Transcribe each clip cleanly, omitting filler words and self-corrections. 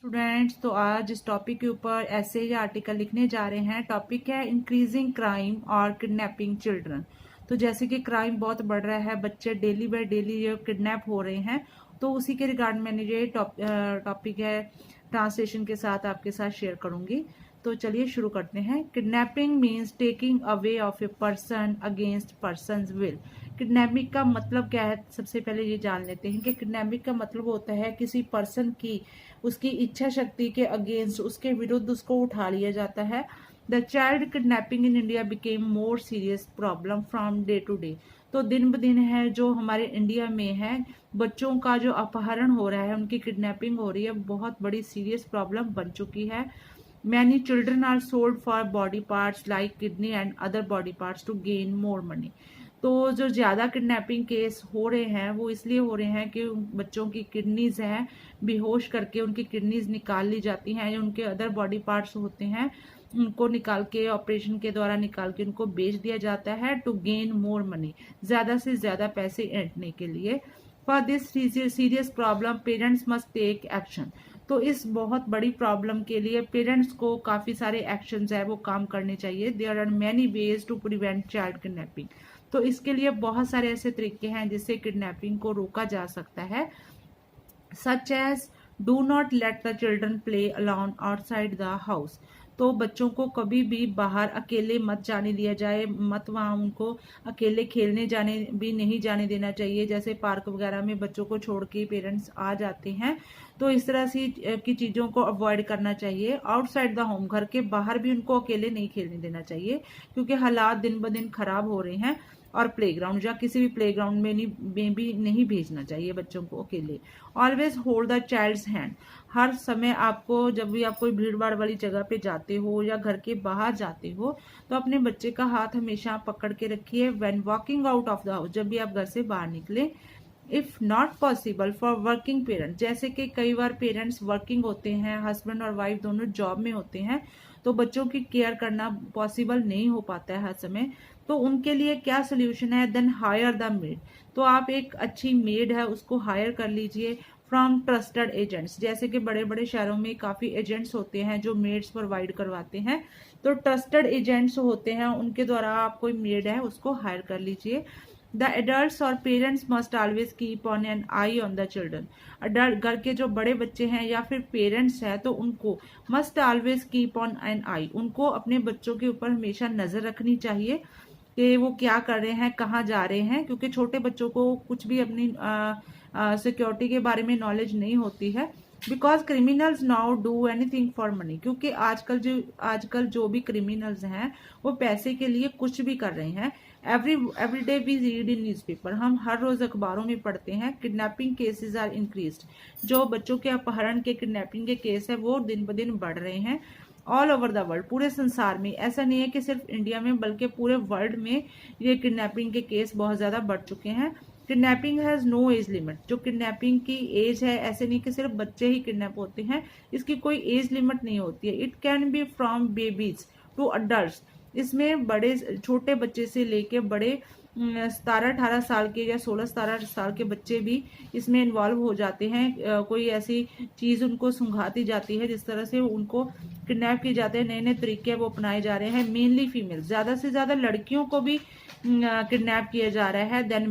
Students, तो आज इस टॉपिक के ऊपर ऐसे या आर्टिकल लिखने जा रहे हैं। टॉपिक है इंक्रीजिंग क्राइम और किडनैपिंग चिल्ड्रन। तो जैसे कि क्राइम बहुत बढ़ रहा है, बच्चे डेली बाय डेली ये किडनैप हो रहे हैं, तो उसी के रिगार्ड मैंने ये टॉपिक है ट्रांसलेशन के साथ आपके साथ शेयर करूंगी। तो चलिए शुरू करते हैं। Kidnapping means taking away of a person against person's will. Kidnapping का मतलब क्या है, सबसे पहले ये जान लेते हैं कि किडनैपिंग का मतलब होता है किसी पर्सन की उसकी इच्छा शक्ति के अगेंस्ट, उसके विरुद्ध उसको उठा लिया जाता है। The child kidnapping in India became more serious problem from day to day. तो दिन ब दिन है जो हमारे इंडिया में है, बच्चों का जो अपहरण हो रहा है, उनकी किडनैपिंग हो रही है, बहुत बड़ी सीरियस प्रॉब्लम बन चुकी है। Many children are sold for body parts like kidney and other body parts to gain more money. तो जो ज़्यादा किडनैपिंग केस हो रहे हैं वो इसलिए हो रहे हैं कि बच्चों की किडनीज हैं, बेहोश करके उनकी किडनीज निकाल ली जाती हैं, या उनके अदर बॉडी पार्ट्स होते हैं उनको निकाल के ऑपरेशन के द्वारा निकाल के उनको बेच दिया जाता है टू गेन मोर मनी, ज़्यादा से ज़्यादा पैसे ऐंठने के लिए। For this serious problem parents must take action. तो इस बहुत बड़ी प्रॉब्लम के लिए पेरेंट्स को काफ़ी सारे एक्शंस है वो काम करने चाहिए। There are many ways to prevent child kidnapping. तो इसके लिए बहुत सारे ऐसे तरीके हैं जिससे किडनैपिंग को रोका जा सकता है। Such as do not let the children play alone outside the house. तो बच्चों को कभी भी बाहर अकेले मत जाने दिया जाए, मत वहाँ उनको अकेले खेलने जाने भी नहीं जाने देना चाहिए। जैसे पार्क वगैरह में बच्चों को छोड़ के पेरेंट्स आ जाते हैं, तो इस तरह से की चीज़ों को अवॉइड करना चाहिए। आउटसाइड द होम, घर के बाहर भी उनको अकेले नहीं खेलने देना चाहिए, क्योंकि हालात दिन ब दिन खराब हो रहे हैं। और प्लेग्राउंड या किसी भी प्लेग्राउंड में भी नहीं भेजना चाहिए बच्चों को अकेले। Always hold the child's hand. हर समय आपको, जब भी आप कोई भीड़ भाड़ वाली जगह पे जाते हो या घर के बाहर जाते हो, तो अपने बच्चे का हाथ हमेशा पकड़ के रखिए। When walking out of the house, जब भी आप घर से बाहर निकले। If not possible for working parents, जैसे कि कई बार पेरेंट्स वर्किंग होते हैं, हस्बैंड और वाइफ दोनों जॉब में होते हैं, तो बच्चों की केयर करना पॉसिबल नहीं हो पाता है हर समय। तो उनके लिए क्या सोल्यूशन है, देन हायर द मेड। तो आप एक अच्छी मेड है उसको हायर कर लीजिए फ्रॉम ट्रस्टेड एजेंट्स। जैसे कि बड़े बड़े शहरों में काफ़ी एजेंट्स होते हैं जो मेड्स प्रोवाइड करवाते हैं, तो ट्रस्टेड एजेंट्स होते हैं, उनके द्वारा आप कोई मेड है उसको हायर कर लीजिए। द एडल्ट्स और parents must always keep on an I on the children. Adult, घर के जो बड़े बच्चे हैं या फिर पेरेंट्स हैं, तो उनको must always keep on an eye, उनको अपने बच्चों के ऊपर हमेशा नज़र रखनी चाहिए कि वो क्या कर रहे हैं, कहाँ जा रहे हैं, क्योंकि छोटे बच्चों को कुछ भी अपनी सिक्योरिटी के बारे में नॉलेज नहीं होती है। Because criminals now do anything for money, क्योंकि आजकल जो भी क्रिमिनल्स हैं वो पैसे के लिए कुछ भी कर रहे हैं। Every day we read in newspaper, हम हर रोज अखबारों में पढ़ते हैं किडनैपिंग केसेस आर इंक्रीज्ड। जो बच्चों के अपहरण के, किडनैपिंग के केस है वो दिन ब दिन बढ़ रहे हैं ऑल ओवर द वर्ल्ड, पूरे संसार में। ऐसा नहीं है कि सिर्फ इंडिया में, बल्कि पूरे वर्ल्ड में ये किडनैपिंग के केस बहुत ज़्यादा बढ़ चुके हैं। Kidnapping has no age limit. जो किडनैपिंग की एज है, ऐसे नहीं कि सिर्फ बच्चे ही किडनैप होते हैं, इसकी कोई एज लिमिट नहीं होती है। It can be from babies to adult. इसमें बड़े, छोटे बच्चे से लेके बड़े 17-18 साल के या 16-17 साल के बच्चे भी इसमें इन्वॉल्व हो जाते हैं। कोई ऐसी चीज़ उनको सुंघाती जाती है जिस तरह से उनको किडनैप किए जाते हैं, नए नए तरीके वो अपनाए जा रहे हैं। मेनली फीमेल, ज़्यादा से ज़्यादा लड़कियों को भी किडनैप किया जा रहा है देन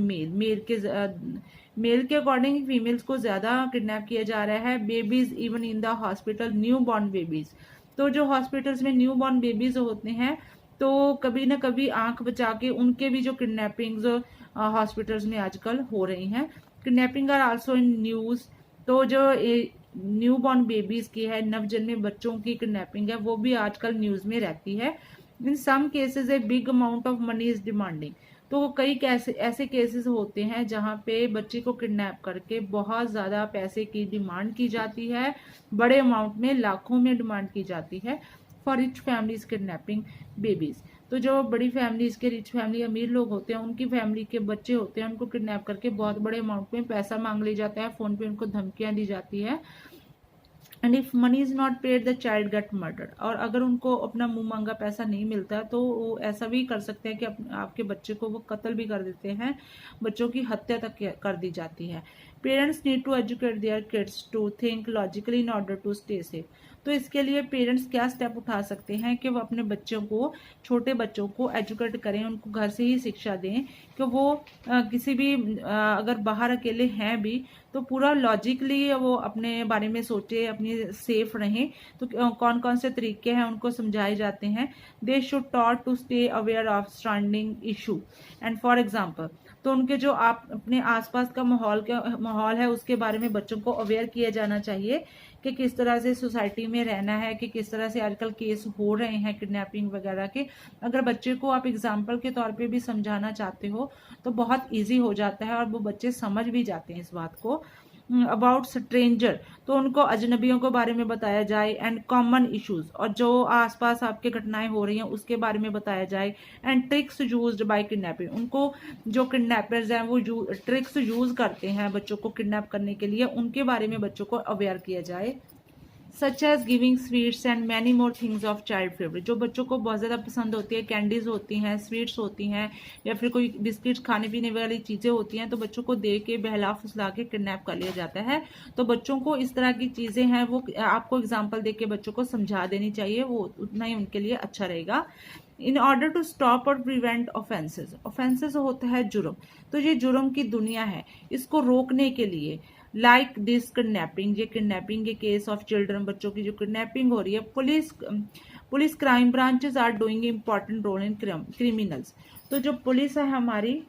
मेल के अकॉर्डिंग फीमेल्स को ज़्यादा किडनैप किया जा रहा है। Babies even in the hospital, new born babies. तो जो हॉस्पिटल्स में न्यू बॉर्न बेबीज होते हैं, तो कभी ना कभी आंख बचा के उनके भी जो किडनैपिंग्स हॉस्पिटल्स में आजकल हो रही हैं। Kidnapping are also in news. तो जो न्यू बॉर्न बेबीज की है, नवजन्मे बच्चों की किडनैपिंग है, वो भी आजकल न्यूज़ में रहती है। In some cases a big amount of money is demanding. तो कई ऐसे केसेस होते हैं जहाँ पे बच्चे को किडनैप करके बहुत ज़्यादा पैसे की डिमांड की जाती है, बड़े अमाउंट में, लाखों में डिमांड की जाती है for rich families kidnapping babies. तो जो बड़ी फैमिलीज के, रिच फैमिली, अमीर लोग होते हैं, उनकी फैमिली के बच्चे होते हैं, उनको किडनैप करके बहुत बड़े अमाउंट में पैसा मांग लिया जाता है, फ़ोन पे उनको धमकियाँ दी जाती है। And if money is not paid the child gate murdered. और अगर उनको अपना मुंह मांगा पैसा नहीं मिलता तो वो ऐसा भी कर सकते हैं कि आपके बच्चे को वो कत्ल भी कर देते हैं, बच्चों की हत्या तक कर दी जाती है। Parents need to educate their kids to think logically in order to stay safe. तो इसके लिए पेरेंट्स क्या स्टेप उठा सकते हैं कि वो अपने बच्चों को, छोटे बच्चों को एजुकेट करें, उनको घर से ही शिक्षा दें कि वो किसी भी अगर बाहर अकेले हैं भी तो पूरा लॉजिकली वो अपने बारे में सोचे, अपनी सेफ रहें। तो कौन कौन से तरीके हैं उनको समझाए जाते हैं। They should taught to stay aware of surrounding issue and for example, तो उनके जो आप अपने आसपास का माहौल है उसके बारे में बच्चों को अवेयर किया जाना चाहिए कि किस तरह से सोसाइटी में रहना है, कि किस तरह से आजकल केस हो रहे हैं किडनैपिंग वगैरह के। अगर बच्चे को आप एग्जाम्पल के तौर पे भी समझाना चाहते हो तो बहुत इजी हो जाता है और वो बच्चे समझ भी जाते हैं इस बात को। अबाउट स्ट्रेंजर, तो उनको अजनबियों के बारे में बताया जाए एंड कॉमन इश्यूज, और जो आसपास आपके घटनाएं हो रही हैं उसके बारे में बताया जाए। And tricks used by kidnapping, उनको जो किडनैपर्स हैं वो ट्रिक्स यूज करते हैं बच्चों को किडनैप करने के लिए, उनके बारे में बच्चों को अवेयर किया जाए। Such as giving sweets and many more things of child favourite, जो बच्चों को बहुत ज़्यादा पसंद होती है, कैंडीज होती हैं, स्वीट्स होती हैं, या फिर कोई बिस्किट्स खाने पीने वाली चीज़ें होती हैं, तो बच्चों को दे के बहला फुसला के किडनैप कर लिया जाता है। तो बच्चों को इस तरह की चीज़ें हैं वो आपको एग्जाम्पल दे के बच्चों को समझा देनी चाहिए, वो उतना ही उनके लिए अच्छा रहेगा। इन ऑर्डर टू स्टॉप और प्रिवेंट ऑफेंसेस, ऑफेंसेस होता है जुर्म, तो ये जुर्म की दुनिया है, इसको रोकने के लिए लाइक दिस किडनैपिंग, ये किडनैपिंग के केस ऑफ चिल्ड्रन, बच्चों की जो किडनैपिंग हो रही है, police crime branches are doing important role in criminals. तो जो पुलिस है हमारी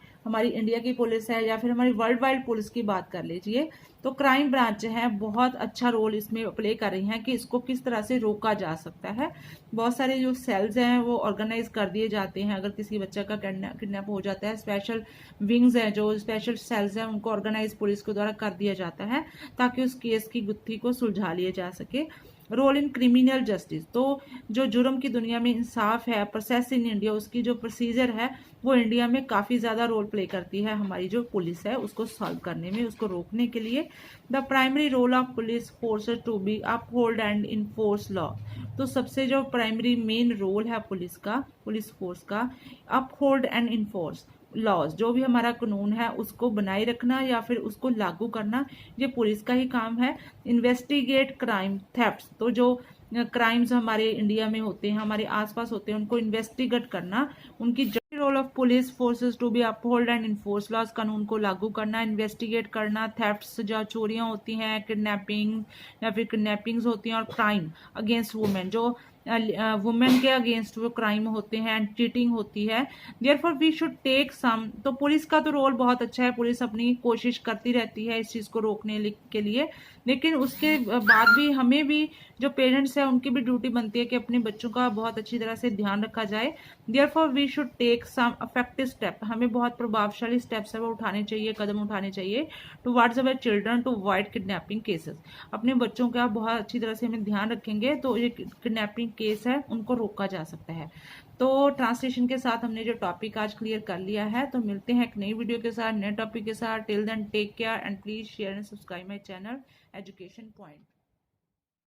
इंडिया की पुलिस है या फिर हमारी वर्ल्ड वाइड पुलिस की बात कर लीजिए, तो क्राइम ब्रांच है बहुत अच्छा रोल इसमें प्ले कर रही हैं कि इसको किस तरह से रोका जा सकता है। बहुत सारे जो सेल्स हैं वो ऑर्गेनाइज कर दिए जाते हैं, अगर किसी बच्चा का किडनैप हो जाता है, स्पेशल विंग्स हैं, जो स्पेशल सेल्स हैं, उनको ऑर्गेनाइज पुलिस के द्वारा कर दिया जाता है ताकि उस केस की गुत्थी को सुलझा लिया जा सके। रोल इन क्रिमिनल जस्टिस, तो जो जुर्म की दुनिया में इंसाफ है, प्रोसेस इन इंडिया, उसकी जो प्रोसीजर है वो इंडिया में काफ़ी ज़्यादा रोल प्ले करती है हमारी जो पुलिस है उसको सॉल्व करने में, उसको रोकने के लिए। The primary role of police forces to be uphold and enforce law, तो सबसे जो प्राइमरी मेन रोल है पुलिस फोर्स का, अपहोल्ड एंड इन्फोर्स लॉज, जो भी हमारा कानून है उसको बनाए रखना या फिर उसको लागू करना, ये पुलिस का ही काम है। इन्वेस्टिगेट क्राइम थेफ्ट्स, तो जो क्राइम्स हमारे इंडिया में होते हैं, हमारे आसपास होते हैं, उनको इन्वेस्टिगेट करना, उनकी role of police forces to be uphold and enforce laws, कानून को लागू करना, इन्वेस्टिगेट करना, थेफ्ट्स जो चोरियां होती हैं, किडनैपिंग या फिर किडनैपिंग्स होती हैं, और क्राइम अगेंस्ट वुमेन, जो वुमेन के अगेंस्ट वो क्राइम होते हैं एंड चीटिंग होती है। Therefore we should take some, तो पुलिस का तो रोल बहुत अच्छा है, पुलिस अपनी कोशिश करती रहती है इस चीज़ को रोकने के लिए, लेकिन उसके बाद भी हमें भी जो पेरेंट्स हैं उनकी भी ड्यूटी बनती है कि अपने बच्चों का बहुत अच्छी तरह से ध्यान रखा जाए। Therefore we should take some effective step, हमें बहुत प्रभावशाली स्टेप्स है वो उठाने चाहिए, कदम उठाने चाहिए towards our children to avoid kidnapping cases. अपने बच्चों का बहुत अच्छी तरह से हमें ध्यान रखेंगे तो ये किडनैपिंग केस है उनको रोका जा सकता है। तो ट्रांसलेशन के साथ हमने जो टॉपिक आज क्लियर कर लिया है, तो मिलते हैं एक नई वीडियो के साथ, नए टॉपिक के साथ। Till then take care and please share and subscribe my channel education point.